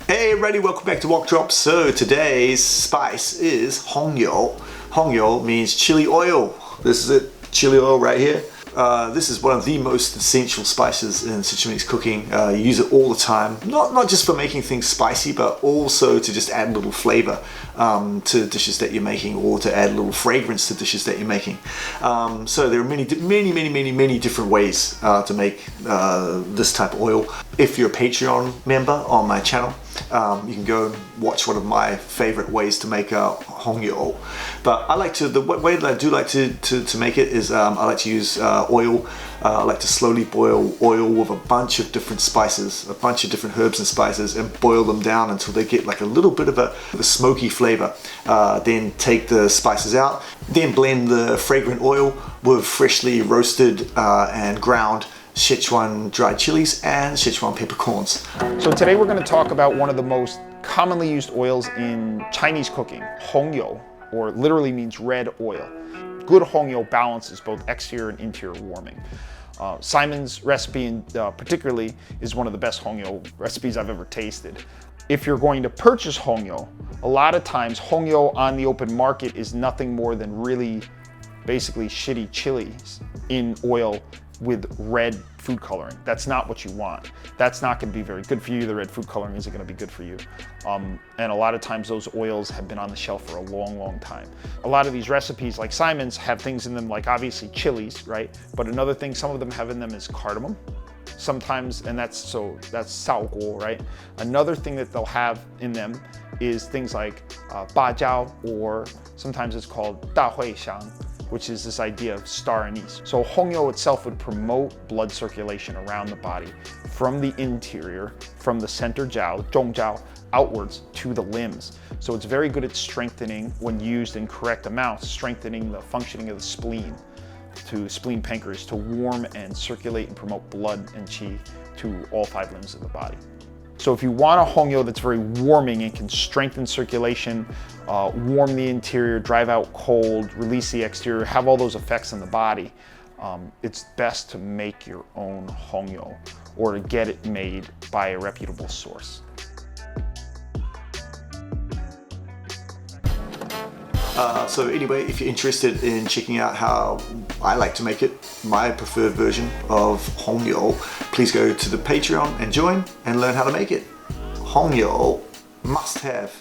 Hey everybody, welcome back to Wok Drop. So today's spice is Hóng. Hóng means chili oil. This is it, chili oil right here. This is one of the most essential spices in Sichuanese cooking. You use it all the time, not just for making things spicy, but also to just add a little flavor to dishes that you're making, or to add a little fragrance to dishes that you're making. So there are many different ways to make this type of oil. If you're a Patreon member on my channel, you can go and watch one of my favorite ways to make Hóng. But I like to, the way that I do like to make it is I like to use oil. I like to slowly boil oil with a bunch of different spices, a bunch of different herbs and spices, and boil them down until they get like a little bit of a smoky flavor. Then take the spices out, then blend the fragrant oil with freshly roasted and ground Sichuan dried chilies and Sichuan peppercorns. So today we're going to talk about one of the most commonly used oils in Chinese cooking, Hóng, or literally means red oil. Good Hóng balances both exterior and interior warming. Simon's recipe particularly is one of the best Hóng recipes I've ever tasted. If you're going to purchase Hóng, a lot of times Hóng on the open market is nothing more than really basically shitty chilies in oil with red food coloring. That's not what you want. That's not going to be very good for you. The red food coloring isn't going to be good for you. And a lot of times those oils have been on the shelf for a long time. A lot of these recipes like Simon's have things in them like obviously chilies, right? But another thing some of them have in them is cardamom. Sometimes, and that's 烧锅, right? Another thing that they'll have in them is things like 八角, or sometimes it's called 大茴香, which is this idea of star anise. So Hóng itself would promote blood circulation around the body from the interior, from the center jiao, 中jiao, outwards to the limbs. So it's very good at strengthening, when used in correct amounts, strengthening the functioning of the spleen, to spleen pancreas, to warm and circulate and promote blood and qi to all 5 limbs of the body. So if you want a Hóng that's very warming and can strengthen circulation, warm the interior, drive out cold, release the exterior, have all those effects on the body, it's best to make your own Hóng, or to get it made by a reputable source. So anyway, if you're interested in checking out how I like to make it, my preferred version of Hóng, please go to the Patreon and join and learn how to make it. Hóng, must have.